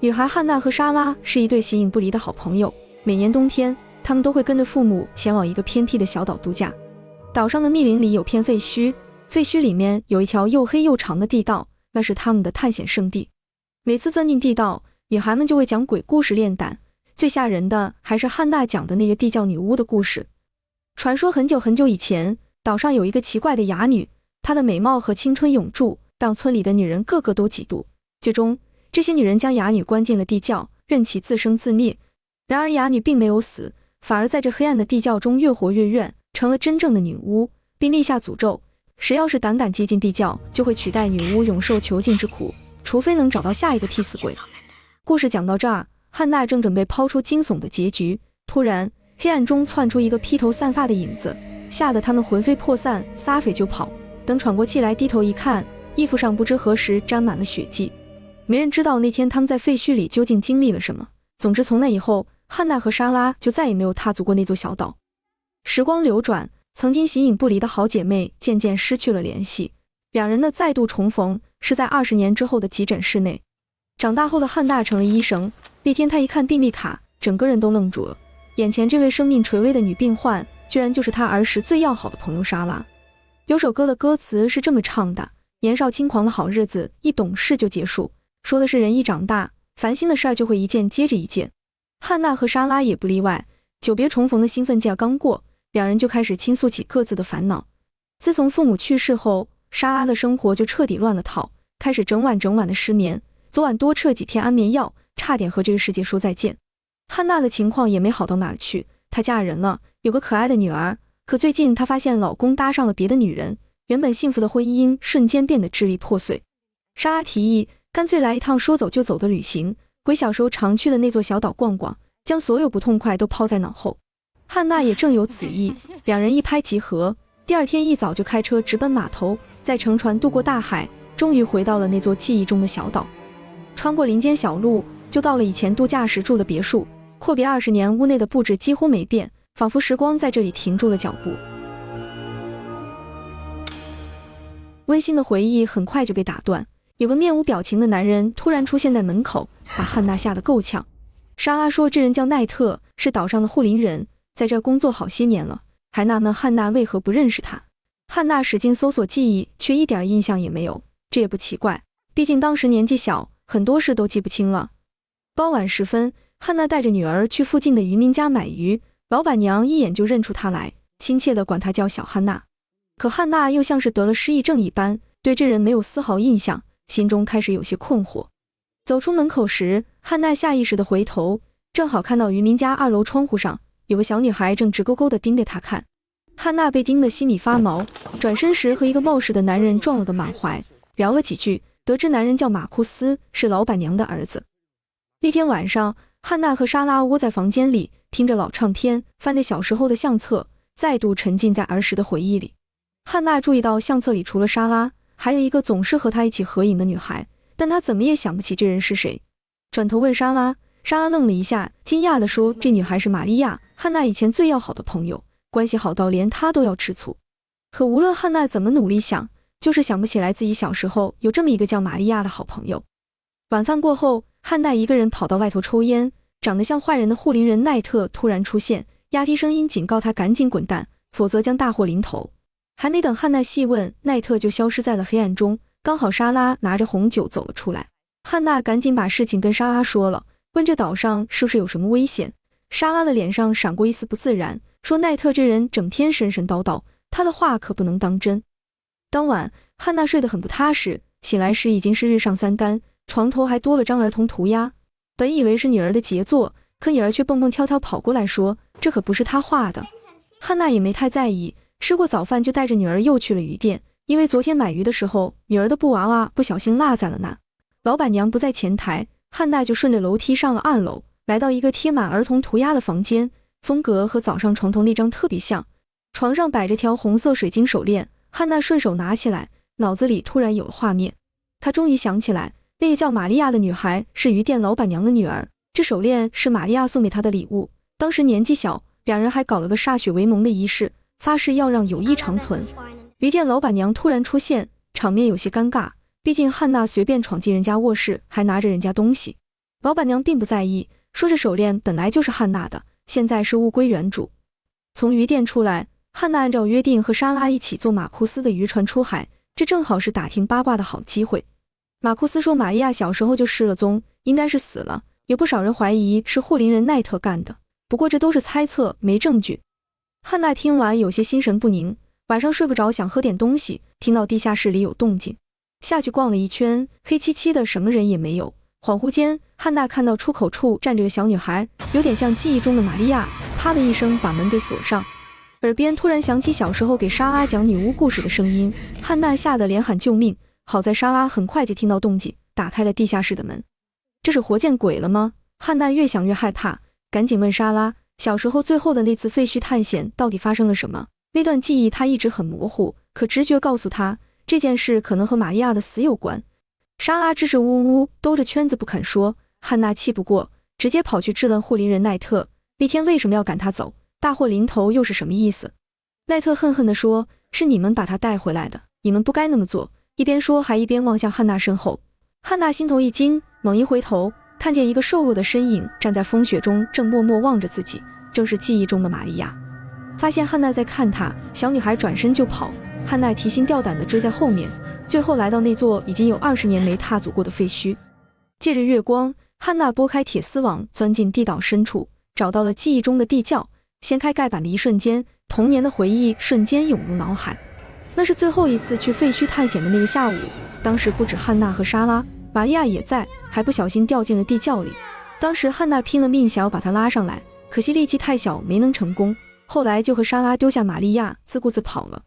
女孩汉娜和莎拉是一对形影不离的好朋友，每年冬天，他们都会跟着父母前往一个偏僻的小岛度假。岛上的密林里有片废墟，废墟里面有一条又黑又长的地道，那是他们的探险圣地。每次钻进地道，女孩们就会讲鬼故事练胆，最吓人的还是汉娜讲的那个地窖女巫的故事。传说很久很久以前，岛上有一个奇怪的哑女，她的美貌和青春永驻，让村里的女人个个都嫉妒。最终，这些女人将哑女关进了地窖，任其自生自灭。然而哑女并没有死，反而在这黑暗的地窖中越活越远，成了真正的女巫，并立下诅咒：谁要是胆敢接近地窖，就会取代女巫永受囚禁之苦，除非能找到下一个替死鬼。故事讲到这儿，汉娜正准备抛出惊悚的结局，突然黑暗中窜出一个披头散发的影子，吓得他们魂飞魄散，撒腿就跑。等喘过气来，低头一看，衣服上不知何时沾满了血迹。没人知道那天他们在废墟里究竟经历了什么。总之，从那以后，汉娜和莎拉就再也没有踏足过那座小岛。时光流转，曾经形影不离的好姐妹渐渐失去了联系。两人的再度重逢是在20年之后的急诊室内。长大后的汉娜成了医生，那天她一看病历卡，整个人都愣住了。眼前这位生命垂危的女病患，居然就是她儿时最要好的朋友莎拉。有首歌的歌词是这么唱的：年少轻狂的好日子，一懂事就结束。说的是人一长大，烦心的事儿就会一件接着一件。汉娜和莎拉也不例外，久别重逢的兴奋劲儿刚过，两人就开始倾诉起各自的烦恼。自从父母去世后，莎拉的生活就彻底乱了套，开始整晚的失眠，昨晚多吃了几片安眠药，差点和这个世界说再见。汉娜的情况也没好到哪儿去，她嫁人了，有个可爱的女儿，可最近她发现老公搭上了别的女人，原本幸福的婚姻瞬间变得支离破碎。莎拉提议干脆来一趟说走就走的旅行，回小时候常去的那座小岛逛逛，将所有不痛快都抛在脑后。汉娜也正有此意，两人一拍即合，第二天一早就开车直奔码头，再乘船渡过大海，终于回到了那座记忆中的小岛。穿过林间小路，就到了以前度假时住的别墅，阔别20年，屋内的布置几乎没变，仿佛时光在这里停住了脚步。温馨的回忆很快就被打断，有个面无表情的男人突然出现在门口，把汉娜吓得够呛。莎拉说这人叫奈特，是岛上的护林人，在这工作好些年了，还纳闷汉娜为何不认识他。汉娜使劲搜索记忆，却一点印象也没有，这也不奇怪，毕竟当时年纪小，很多事都记不清了。傍晚时分，汉娜带着女儿去附近的渔民家买鱼，老板娘一眼就认出她来，亲切地管她叫小汉娜。可汉娜又像是得了失忆症一般，对这人没有丝毫印象，心中开始有些困惑。走出门口时，汉娜下意识地回头，正好看到渔民家2楼窗户上有个小女孩正直勾勾地盯着她看。汉娜被盯得心里发毛，转身时和一个冒失的男人撞了个满怀，聊了几句，得知男人叫马库斯，是老板娘的儿子。那天晚上，汉娜和莎拉窝在房间里，听着老唱片，翻着小时候的相册，再度沉浸在儿时的回忆里。汉娜注意到相册里除了莎拉，还有一个总是和她一起合影的女孩，但她怎么也想不起这人是谁。转头问莎拉，莎拉愣了一下，惊讶地说这女孩是玛利亚，汉娜以前最要好的朋友，关系好到连她都要吃醋。可无论汉娜怎么努力想，就是想不起来自己小时候有这么一个叫玛利亚的好朋友。晚饭过后，汉娜一个人跑到外头抽烟，长得像坏人的护林人奈特突然出现，压低声音警告她赶紧滚蛋，否则将大祸临头。还没等汉娜细问，奈特就消失在了黑暗中，刚好莎拉拿着红酒走了出来。汉娜赶紧把事情跟莎拉说了，问这岛上是不是有什么危险。莎拉的脸上闪过一丝不自然，说奈特这人整天神神叨叨，他的话可不能当真。当晚，汉娜睡得很不踏实，醒来时已经是日上三竿，床头还多了张儿童涂鸦。本以为是女儿的杰作，可女儿却蹦蹦跳跳跑过来说，这可不是她画的。汉娜也没太在意，吃过早饭就带着女儿又去了鱼店，因为昨天买鱼的时候，女儿的布娃娃不小心落在了那。老板娘不在前台，汉娜就顺着楼梯上了2楼，来到一个贴满儿童涂鸦的房间，风格和早上床头那张特别像。床上摆着条红色水晶手链，汉娜顺手拿起来，脑子里突然有了画面。她终于想起来，那个叫玛利亚的女孩是鱼店老板娘的女儿，这手链是玛利亚送给她的礼物。当时年纪小，两人还搞了个歃血为盟的仪式，发誓要让友谊长存。鱼店老板娘突然出现，场面有些尴尬，毕竟汉娜随便闯进人家卧室，还拿着人家东西。老板娘并不在意，说这手链本来就是汉娜的，现在是物归原主。从鱼店出来，汉娜按照约定和莎拉一起坐马库斯的渔船出海，这正好是打听八卦的好机会。马库斯说玛利亚小时候就失了踪，应该是死了，有不少人怀疑是护林人奈特干的，不过这都是猜测，没证据。汉娜听完有些心神不宁，晚上睡不着，想喝点东西，听到地下室里有动静，下去逛了一圈，黑漆漆的，什么人也没有。恍惚间，汉娜看到出口处站着个小女孩，有点像记忆中的玛利亚，啪的一声把门给锁上。耳边突然响起小时候给莎拉讲女巫故事的声音，汉娜吓得连喊救命。好在莎拉很快就听到动静，打开了地下室的门。这是活见鬼了吗？汉娜越想越害怕，赶紧问莎拉，小时候最后的那次废墟探险到底发生了什么？那段记忆她一直很模糊，可直觉告诉她，这件事可能和玛利亚的死有关。莎拉支支吾吾，兜着圈子不肯说。汉娜气不过，直接跑去质问护林人奈特，那天为什么要赶他走？大祸临头又是什么意思？奈特恨恨地说，是你们把他带回来的，你们不该那么做。一边说还一边望向汉娜身后。汉娜心头一惊，猛一回头，看见一个瘦弱的身影站在风雪中，正默默望着自己，正是记忆中的玛利亚。发现汉娜在看她，小女孩转身就跑，汉娜提心吊胆地追在后面，最后来到那座已经有20年没踏足过的废墟。借着月光，汉娜拨开铁丝网，钻进地道深处，找到了记忆中的地窖。掀开盖板的一瞬间，童年的回忆瞬间涌入脑海。那是最后一次去废墟探险的那个下午，当时不止汉娜和莎拉，玛利亚也在，还不小心掉进了地窖里。当时汉娜拼了命想要把她拉上来，可惜力气太小，没能成功。后来就和莎拉丢下玛利亚，自顾自跑了。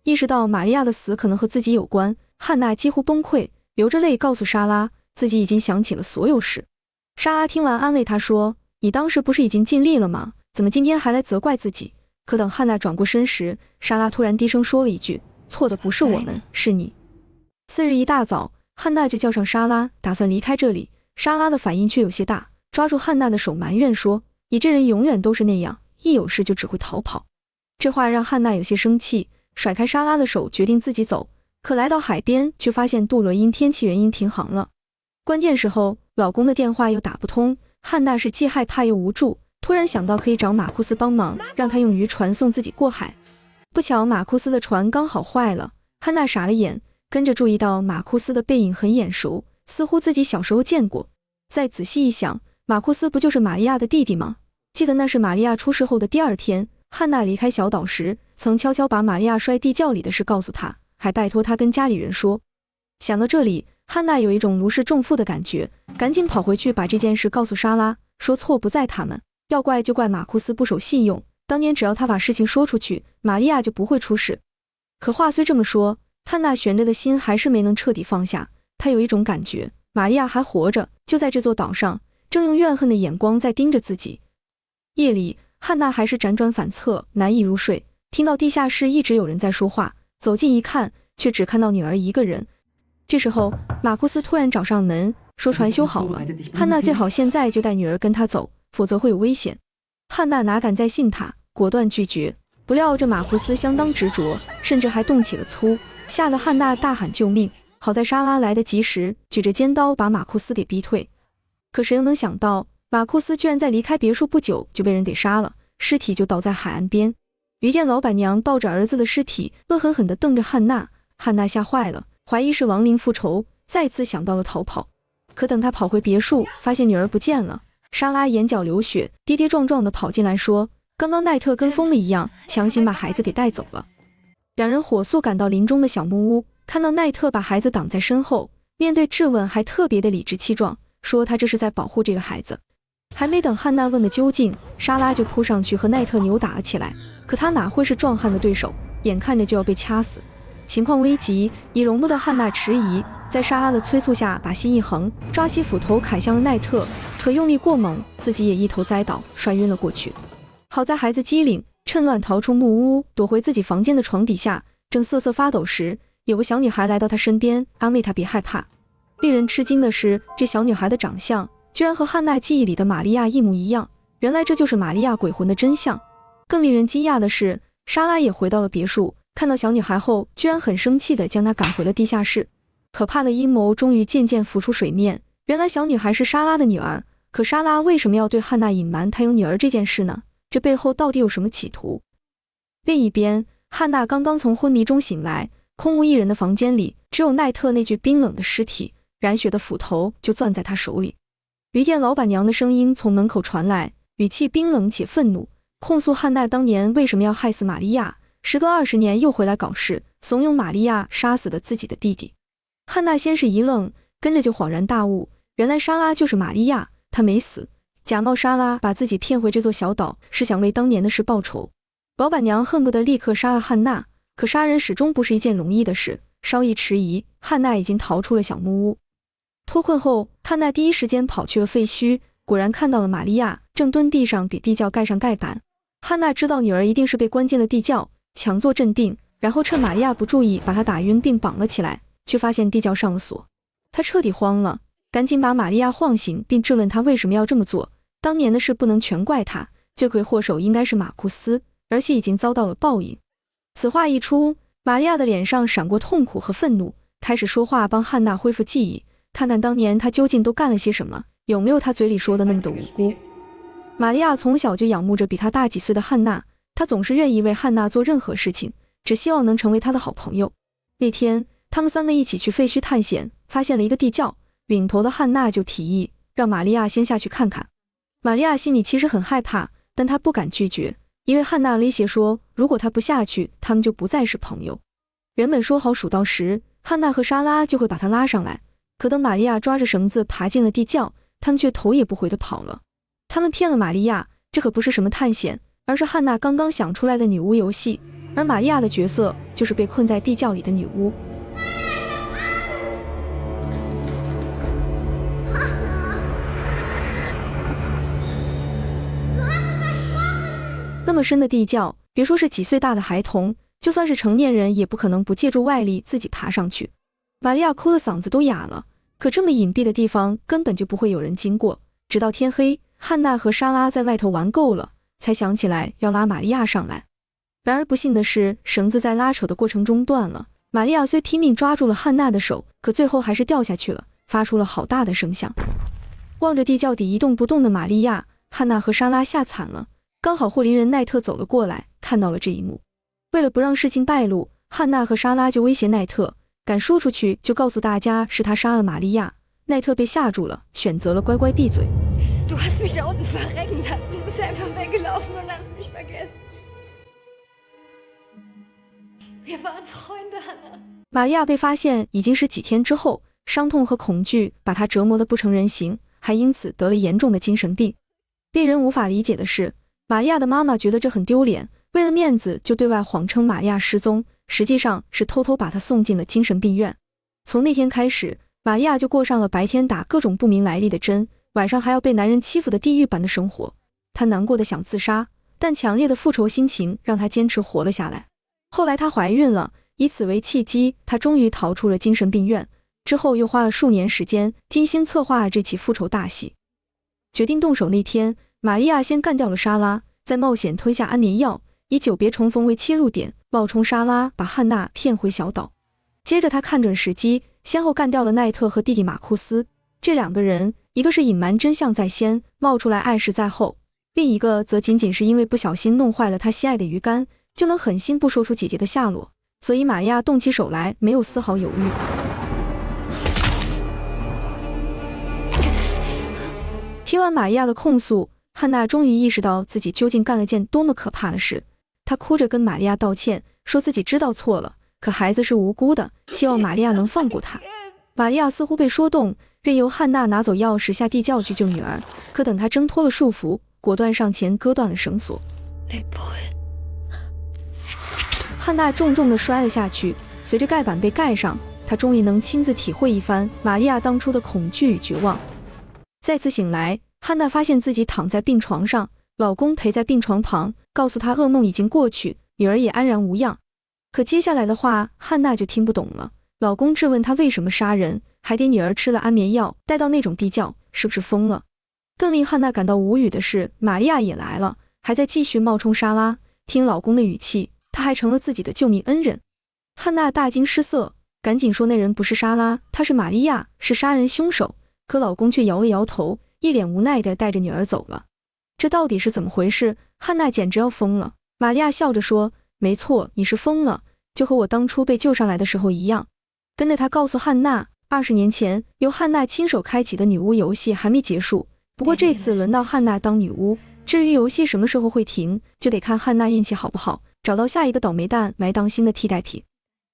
意识到玛利亚的死可能和自己有关，汉娜几乎崩溃，流着泪告诉莎拉，自己已经想起了所有事。莎拉听完安慰她说，你当时不是已经尽力了吗？怎么今天还来责怪自己？可等汉娜转过身时，莎拉突然低声说了一句，错的不是我们，是你。次日一大早，汉娜就叫上莎拉，打算离开这里。莎拉的反应却有些大，抓住汉娜的手埋怨说，你这人永远都是那样，一有事就只会逃跑。这话让汉娜有些生气，甩开莎拉的手，决定自己走。可来到海边，却发现杜伦因天气原因停航了。关键时候，老公的电话又打不通，汉娜是既害怕又无助，突然想到可以找马库斯帮忙，让他用渔船送自己过海。不巧马库斯的船刚好坏了，汉娜傻了眼，跟着注意到马库斯的背影很眼熟，似乎自己小时候见过。再仔细一想，马库斯不就是玛利亚的弟弟吗？记得那是玛利亚出事后的第2天，汉娜离开小岛时，曾悄悄把玛利亚摔地窖里的事告诉他，还拜托他跟家里人说。想到这里，汉娜有一种如释重负的感觉，赶紧跑回去把这件事告诉莎拉，说错不在他们，要怪就怪马库斯不守信用，当年只要他把事情说出去，玛利亚就不会出事。可话虽这么说，汉娜悬着的心还是没能彻底放下。她有一种感觉，玛利亚还活着，就在这座岛上，正用怨恨的眼光在盯着自己。夜里，汉娜还是辗转反侧，难以入睡，听到地下室一直有人在说话，走近一看，却只看到女儿一个人。这时候，马库斯突然找上门，说船修好了，汉娜最好现在就带女儿跟他走，否则会有危险。汉娜哪敢再信他，果断拒绝。不料这马库斯相当执着，甚至还动起了粗，吓得汉娜大喊救命。好在莎拉来得及时，举着尖刀把马库斯给逼退。可谁又能想到，马库斯居然在离开别墅不久就被人给杀了，尸体就倒在海岸边。鱼店老板娘抱着儿子的尸体，恶狠狠地瞪着汉娜。汉娜吓坏了，怀疑是亡灵复仇，再次想到了逃跑。可等她跑回别墅，发现女儿不见了。莎拉眼角流血，跌跌撞撞地跑进来说，刚刚奈特跟疯了一样，强行把孩子给带走了。两人火速赶到林中的小木屋，看到奈特把孩子挡在身后，面对质问还特别的理直气壮，说他这是在保护这个孩子。还没等汉娜问个究竟，莎拉就扑上去和奈特扭打了起来。可他哪会是壮汉的对手，眼看着就要被掐死。情况危急，已容不得汉娜迟疑，在莎拉的催促下，把心一横，抓起斧头砍向了奈特，可用力过猛，自己也一头栽倒，摔晕了过去。好在孩子机灵，趁乱逃出木屋，躲回自己房间的床底下，正瑟瑟发抖时，有个小女孩来到他身边，安慰他别害怕。令人吃惊的是，这小女孩的长相居然和汉娜记忆里的玛利亚一模一样，原来这就是玛利亚鬼魂的真相。更令人惊讶的是，莎拉也回到了别墅，看到小女孩后，居然很生气地将她赶回了地下室。可怕的阴谋终于渐渐浮出水面，原来小女孩是莎拉的女儿，可莎拉为什么要对汉娜隐瞒她有女儿这件事呢？这背后到底有什么企图？另一边，汉娜刚刚从昏迷中醒来，空无一人的房间里，只有奈特那具冰冷的尸体，染血的斧头就攥在她手里。鱼店老板娘的声音从门口传来，语气冰冷且愤怒，控诉汉娜当年为什么要害死玛利亚，时隔20年又回来搞事，怂恿玛利亚杀死了自己的弟弟。汉娜先是一愣，跟着就恍然大悟，原来莎拉就是玛利亚，她没死，假冒莎拉把自己骗回这座小岛，是想为当年的事报仇。老板娘恨不得立刻杀了汉娜，可杀人始终不是一件容易的事，稍一迟疑，汉娜已经逃出了小木屋。脱困后，汉娜第一时间跑去了废墟，果然看到了玛利亚正蹲地上给地窖盖上盖板。汉娜知道女儿一定是被关进了地窖，强作镇定，然后趁玛利亚不注意把她打晕并绑了起来，却发现地窖上了锁。她彻底慌了，赶紧把玛利亚晃醒，并质问她为什么要这么做。当年的事不能全怪她，罪魁祸首应该是马库斯，而且已经遭到了报应。此话一出，玛利亚的脸上闪过痛苦和愤怒，开始说话帮汉娜恢复记忆，看看当年她究竟都干了些什么，有没有她嘴里说的那么的无辜。玛利亚从小就仰慕着比她大几岁的汉娜，她总是愿意为汉娜做任何事情，只希望能成为她的好朋友。那天，他们3个一起去废墟探险，发现了一个地窖，领头的汉娜就提议让玛利亚先下去看看。玛利亚心里其实很害怕，但她不敢拒绝，因为汉娜威胁说，如果她不下去，他们就不再是朋友。原本说好数到10，汉娜和莎拉就会把她拉上来，可等玛利亚抓着绳子爬进了地窖，他们却头也不回地跑了。他们骗了玛利亚，这可不是什么探险，而是汉娜刚刚想出来的女巫游戏，而玛利亚的角色就是被困在地窖里的女巫。那么深的地窖，别说是几岁大的孩童，就算是成年人也不可能不借助外力自己爬上去。玛利亚哭得嗓子都哑了，可这么隐蔽的地方根本就不会有人经过。直到天黑，汉娜和莎拉在外头玩够了，才想起来要拉玛利亚上来。然而不幸的是，绳子在拉扯的过程中断了，玛利亚虽拼命抓住了汉娜的手，可最后还是掉下去了，发出了好大的声响。望着地窖底一动不动的玛利亚，汉娜和莎拉吓惨了。刚好护林人奈特走了过来，看到了这一幕。为了不让事情败露，汉娜和莎拉就威胁奈特，敢说出去就告诉大家是他杀了玛利亚。奈特被吓住了，选择了乖乖闭嘴。Du hast mich da unten verrecken lassen, du bist einfach weggelaufen und hast mich vergessen. Wir waren Freunde, Hannah. 玛利亚被发现已经是几天之后，伤痛和恐惧把她折磨得不成人形，还因此得了严重的精神病。令人无法理解的是，玛利亚的妈妈觉得这很丢脸，为了面子就对外谎称玛利亚失踪，实际上是偷偷把她送进了精神病院。从那天开始，玛利亚就过上了白天打各种不明来历的针，晚上还要被男人欺负的地狱般的生活。她难过的想自杀，但强烈的复仇心情让她坚持活了下来。后来她怀孕了，以此为契机，她终于逃出了精神病院，之后又花了数年时间精心策划了这起复仇大戏。决定动手那天，玛利亚先干掉了莎拉，再冒险吞下安眠药，以久别重逢为切入点，冒充莎拉把汉娜骗回小岛。接着她看准时机，先后干掉了奈特和弟弟马库斯。这2个人，一个是隐瞒真相在先，冒出来碍事在后，另一个则仅仅是因为不小心弄坏了他心爱的鱼竿，就能狠心不说出姐姐的下落，所以玛利亚动起手来没有丝毫犹豫。听完玛利亚的控诉，汉娜终于意识到自己究竟干了件多么可怕的事。她哭着跟玛利亚道歉，说自己知道错了，可孩子是无辜的，希望玛利亚能放过她。玛利亚似乎被说动，任由汉娜拿走钥匙下地窖去救女儿，可等她挣脱了束缚，果断上前割断了绳索。汉娜重重地摔了下去，随着盖板被盖上，她终于能亲自体会一番玛利亚当初的恐惧与绝望。再次醒来，汉娜发现自己躺在病床上，老公陪在病床旁，告诉她噩梦已经过去，女儿也安然无恙。可接下来的话，汉娜就听不懂了。老公质问她为什么杀人，还给女儿吃了安眠药，带到那种地窖，是不是疯了？更令汉娜感到无语的是，玛利亚也来了，还在继续冒充莎拉。听老公的语气，她还成了自己的救命恩人。汉娜大惊失色，赶紧说那人不是莎拉，她是玛利亚，是杀人凶手。可老公却摇了摇头，一脸无奈地带着女儿走了。这到底是怎么回事？汉娜简直要疯了。玛利亚笑着说，没错，你是疯了，就和我当初被救上来的时候一样。跟着他告诉汉娜，20年前由汉娜亲手开启的女巫游戏还没结束，不过这次轮到汉娜当女巫，至于游戏什么时候会停，就得看汉娜运气好不好，找到下一个倒霉蛋来当新的替代品。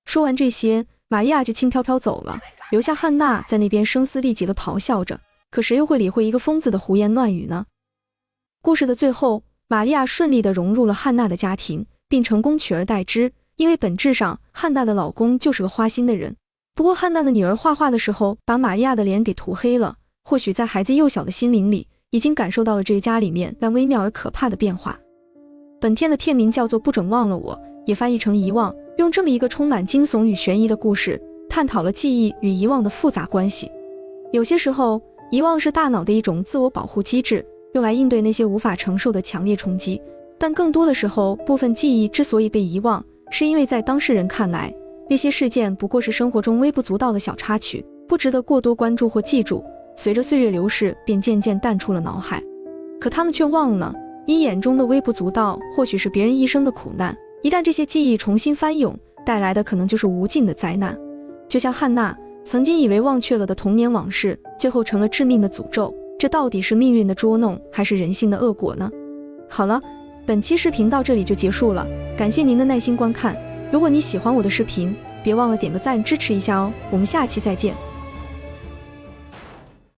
说完这些，玛利亚就轻飘飘走了，留下汉娜在那边声嘶力竭地咆哮着。可谁又会理会一个疯子的胡言乱语呢？故事的最后，玛利亚顺利地融入了汉娜的家庭，并成功取而代之，因为本质上汉娜的老公就是个花心的人。不过汉娜的女儿画画的时候把玛利亚的脸给涂黑了，或许在孩子幼小的心灵里已经感受到了这个家里面那微妙而可怕的变化。本片的片名叫做不准忘了我，也翻译成遗忘，用这么一个充满惊悚与悬疑的故事，探讨了记忆与遗忘的复杂关系。有些时候，遗忘是大脑的一种自我保护机制，用来应对那些无法承受的强烈冲击，但更多的时候，部分记忆之所以被遗忘，是因为在当事人看来，那些事件不过是生活中微不足道的小插曲，不值得过多关注或记住，随着岁月流逝便渐渐淡出了脑海。可他们却忘了，你眼中的微不足道或许是别人一生的苦难，一旦这些记忆重新翻涌，带来的可能就是无尽的灾难。就像汉娜曾经以为忘却了的童年往事，最后成了致命的诅咒，这到底是命运的捉弄，还是人性的恶果呢？好了，本期视频到这里就结束了，感谢您的耐心观看。如果你喜欢我的视频，别忘了点个赞支持一下哦，我们下期再见。